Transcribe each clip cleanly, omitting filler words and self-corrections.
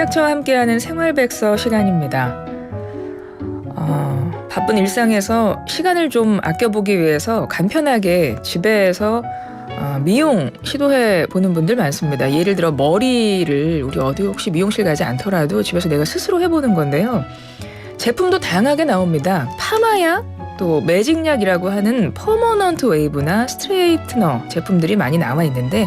식약처와 함께하는 생활백서 시간입니다. 바쁜 일상에서 시간을 좀 아껴보기 위해서 간편하게 집에서 미용 시도해 보는 분들 많습니다. 예를 들어 머리를 우리 어디 혹시 미용실 가지 않더라도 집에서 내가 스스로 해보는 건데요. 제품도 다양하게 나옵니다. 파마약, 또 매직약이라고 하는 퍼머넌트 웨이브나 스트레이트너 제품들이 많이 나와 있는데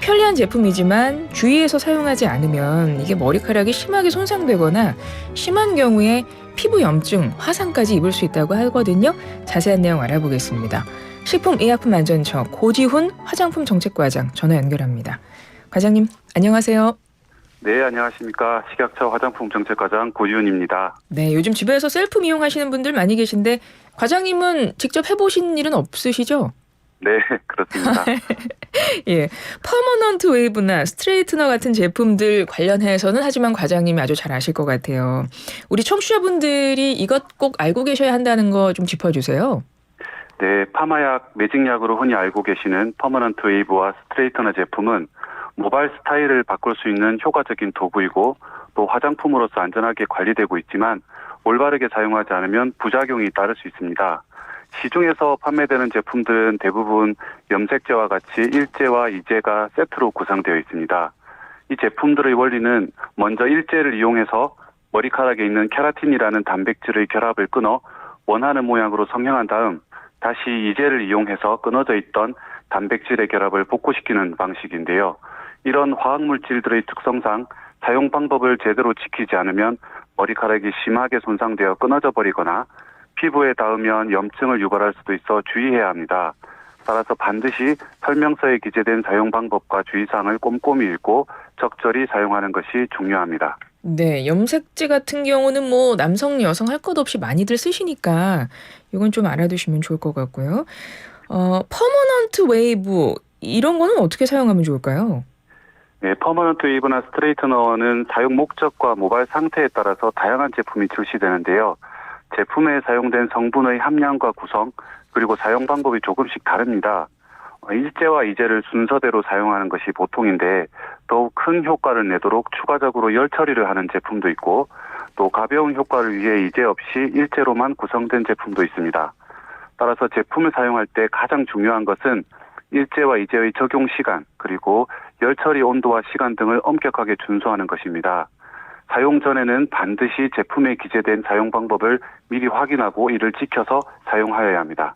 편리한 제품이지만 주의해서 사용하지 않으면 이게 머리카락이 심하게 손상되거나 심한 경우에 피부 염증, 화상까지 입을 수 있다고 하거든요. 자세한 내용 알아보겠습니다. 식품의약품안전처 고지훈 화장품 정책과장 전화 연결합니다. 과장님, 안녕하세요. 네, 안녕하십니까. 식약처 화장품 정책과장 고지훈입니다. 네, 요즘 집에서 셀프 미용하시는 분들 많이 계신데 과장님은 직접 해보신 일은 없으시죠? 네, 그렇습니다. 예, 퍼머넌트 웨이브나 스트레이트너 같은 제품들 관련해서는 하지만 과장님이 아주 잘 아실 것 같아요. 우리 청취자분들이 이것 꼭 알고 계셔야 한다는 거 좀 짚어주세요. 네, 파마약, 매직약으로 흔히 알고 계시는 퍼머넌트 웨이브와 스트레이트너 제품은 모발 스타일을 바꿀 수 있는 효과적인 도구이고 또 화장품으로서 안전하게 관리되고 있지만 올바르게 사용하지 않으면 부작용이 따를 수 있습니다. 시중에서 판매되는 제품들은 대부분 염색제와 같이 일제와 이제가 세트로 구성되어 있습니다. 이 제품들의 원리는 먼저 일제를 이용해서 머리카락에 있는 케라틴이라는 단백질의 결합을 끊어 원하는 모양으로 성형한 다음 다시 이제를 이용해서 끊어져 있던 단백질의 결합을 복구시키는 방식인데요. 이런 화학물질들의 특성상 사용 방법을 제대로 지키지 않으면 머리카락이 심하게 손상되어 끊어져 버리거나 피부에 닿으면 염증을 유발할 수도 있어 주의해야 합니다. 따라서 반드시 설명서에 기재된 사용 방법과 주의사항을 꼼꼼히 읽고 적절히 사용하는 것이 중요합니다. 네, 염색제 같은 경우는 뭐 남성, 여성 할 것 없이 많이들 쓰시니까 이건 좀 알아두시면 좋을 것 같고요. 퍼머넌트 웨이브 이런 거는 어떻게 사용하면 좋을까요? 네, 퍼머넌트 웨이브나 스트레이트너는 사용 목적과 모발 상태에 따라서 다양한 제품이 출시되는데요. 제품에 사용된 성분의 함량과 구성, 그리고 사용 방법이 조금씩 다릅니다. 일제와 이제를 순서대로 사용하는 것이 보통인데 더욱 큰 효과를 내도록 추가적으로 열 처리를 하는 제품도 있고 또 가벼운 효과를 위해 이제 없이 일제로만 구성된 제품도 있습니다. 따라서 제품을 사용할 때 가장 중요한 것은 일제와 이제의 적용 시간, 그리고 열 처리 온도와 시간 등을 엄격하게 준수하는 것입니다. 사용 전에는 반드시 제품에 기재된 사용 방법을 미리 확인하고 이를 지켜서 사용하여야 합니다.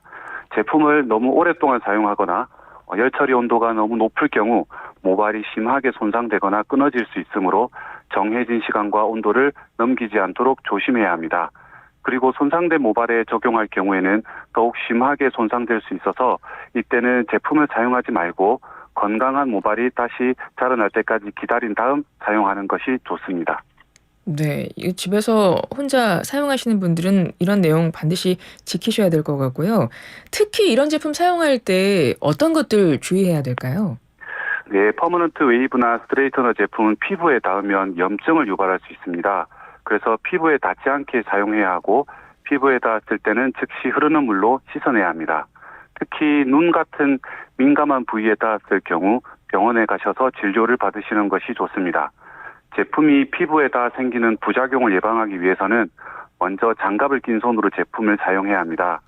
제품을 너무 오랫동안 사용하거나 열 처리 온도가 너무 높을 경우 모발이 심하게 손상되거나 끊어질 수 있으므로 정해진 시간과 온도를 넘기지 않도록 조심해야 합니다. 그리고 손상된 모발에 적용할 경우에는 더욱 심하게 손상될 수 있어서 이때는 제품을 사용하지 말고 건강한 모발이 다시 자라날 때까지 기다린 다음 사용하는 것이 좋습니다. 네, 이 집에서 혼자 사용하시는 분들은 이런 내용 반드시 지키셔야 될 것 같고요. 특히 이런 제품 사용할 때 어떤 것들 주의해야 될까요? 네, 퍼머넌트 웨이브나 스트레이트너 제품은 피부에 닿으면 염증을 유발할 수 있습니다. 그래서 피부에 닿지 않게 사용해야 하고 피부에 닿았을 때는 즉시 흐르는 물로 씻어내야 합니다. 특히 눈 같은 민감한 부위에 닿았을 경우 병원에 가셔서 진료를 받으시는 것이 좋습니다. 제품이 피부에다 생기는 부작용을 예방하기 위해서는 먼저 장갑을 낀 손으로 제품을 사용해야 합니다.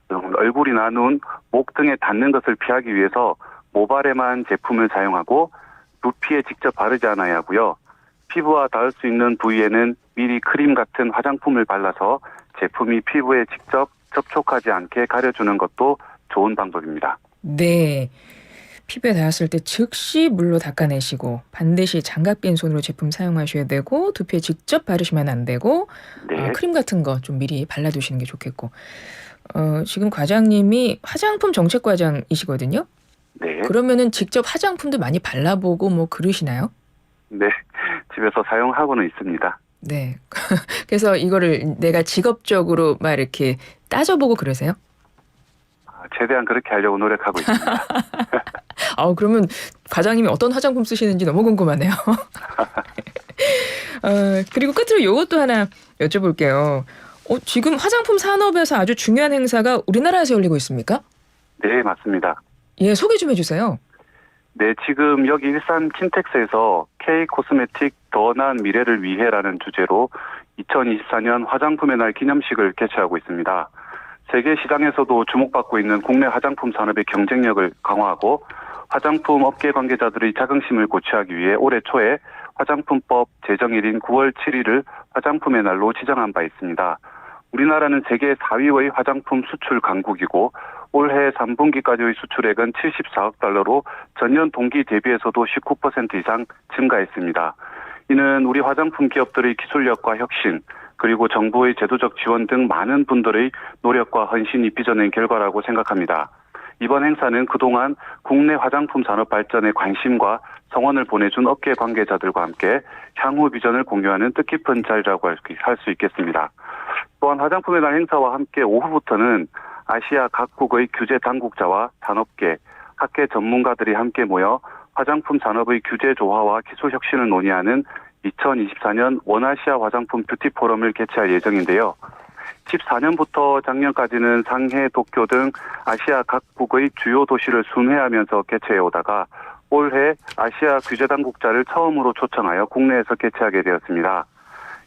얼굴이나 눈, 목 등에 닿는 것을 피하기 위해서 모발에만 제품을 사용하고 두피에 직접 바르지 않아야 하고요. 피부와 닿을 수 있는 부위에는 미리 크림 같은 화장품을 발라서 제품이 피부에 직접 접촉하지 않게 가려주는 것도 좋은 방법입니다. 네. 피부에 닿았을 때 즉시 물로 닦아내시고 반드시 장갑 낀 손으로 제품 사용하셔야 되고 두피에 직접 바르시면 안 되고 네. 크림 같은 거 좀 미리 발라두시는 게 좋겠고 지금 과장님이 화장품 정책과장이시거든요. 네. 그러면은 직접 화장품도 많이 발라보고 뭐 그러시나요? 네. 집에서 사용하고는 있습니다. 네. 그래서 이거를 내가 직업적으로 막 이렇게 따져보고 그러세요? 최대한 그렇게 하려고 노력하고 있습니다. 그러면 과장님이 어떤 화장품 쓰시는지 너무 궁금하네요. 그리고 끝으로 이것도 하나 여쭤볼게요. 지금 화장품 산업에서 아주 중요한 행사가 우리나라에서 열리고 있습니까? 네, 맞습니다. 예, 소개 좀 해주세요. 네, 지금 여기 일산 킨텍스에서 K 코스메틱 더 나은 미래를 위해라는 주제로 2024년 화장품의 날 기념식을 개최하고 있습니다. 세계 시장에서도 주목받고 있는 국내 화장품 산업의 경쟁력을 강화하고 화장품 업계 관계자들의 자긍심을 고취하기 위해 올해 초에 화장품법 제정일인 9월 7일을 화장품의 날로 지정한 바 있습니다. 우리나라는 세계 4위의 화장품 수출 강국이고 올해 3분기까지의 수출액은 74억 달러로 전년 동기 대비해서도 19% 이상 증가했습니다. 이는 우리 화장품 기업들의 기술력과 혁신, 그리고 정부의 제도적 지원 등 많은 분들의 노력과 헌신이 빚어낸 결과라고 생각합니다. 이번 행사는 그동안 국내 화장품 산업 발전에 관심과 성원을 보내준 업계 관계자들과 함께 향후 비전을 공유하는 뜻깊은 자리라고 할 수 있겠습니다. 또한 화장품의 날 행사와 함께 오후부터는 아시아 각국의 규제 당국자와 산업계, 학계 전문가들이 함께 모여 화장품 산업의 규제 조화와 기술 혁신을 논의하는 2024년 원아시아 화장품 뷰티 포럼을 개최할 예정인데요. 14년부터 작년까지는 상해, 도쿄 등 아시아 각국의 주요 도시를 순회하면서 개최해 오다가 올해 아시아 규제 당국자를 처음으로 초청하여 국내에서 개최하게 되었습니다.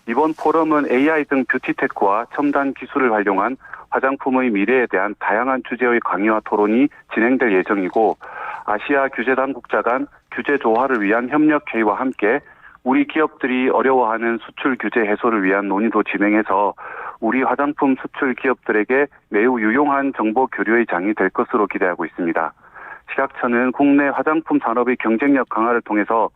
이번 포럼은 AI 등 뷰티테크와 첨단 기술을 활용한 화장품의 미래에 대한 다양한 주제의 강의와 토론이 진행될 예정이고 아시아 규제 당국자 간 규제 조화를 위한 협력 회의와 함께 우리 기업들이 어려워하는 수출 규제 해소를 위한 논의도 진행해서 우리 화장품 수출 기업들에게 매우 유용한 정보 교류의 장이 될 것으로 기대하고 있습니다. 시각처는 국내 화장품 산업의 경쟁력 강화를 통해서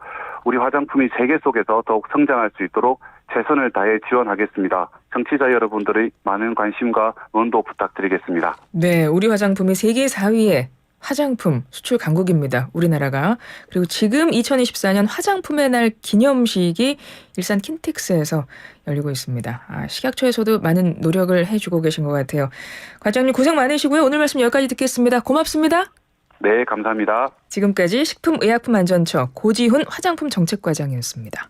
우리 화장품이 세계 속에서 더욱 성장할 수 있도록 최선을 다해 지원하겠습니다. 청취자 여러분들의 많은 관심과 응원도 부탁드리겠습니다. 네, 우리 화장품이 세계 4위의 화장품 수출 강국입니다. 우리나라가. 그리고 지금 2024년 화장품의 날 기념식이 일산 킨텍스에서 열리고 있습니다. 식약처에서도 많은 노력을 해주고 계신 것 같아요. 과장님 고생 많으시고요. 오늘 말씀 여기까지 듣겠습니다. 고맙습니다. 네, 감사합니다. 지금까지 식품의약품안전처 고지훈 화장품 정책과장이었습니다.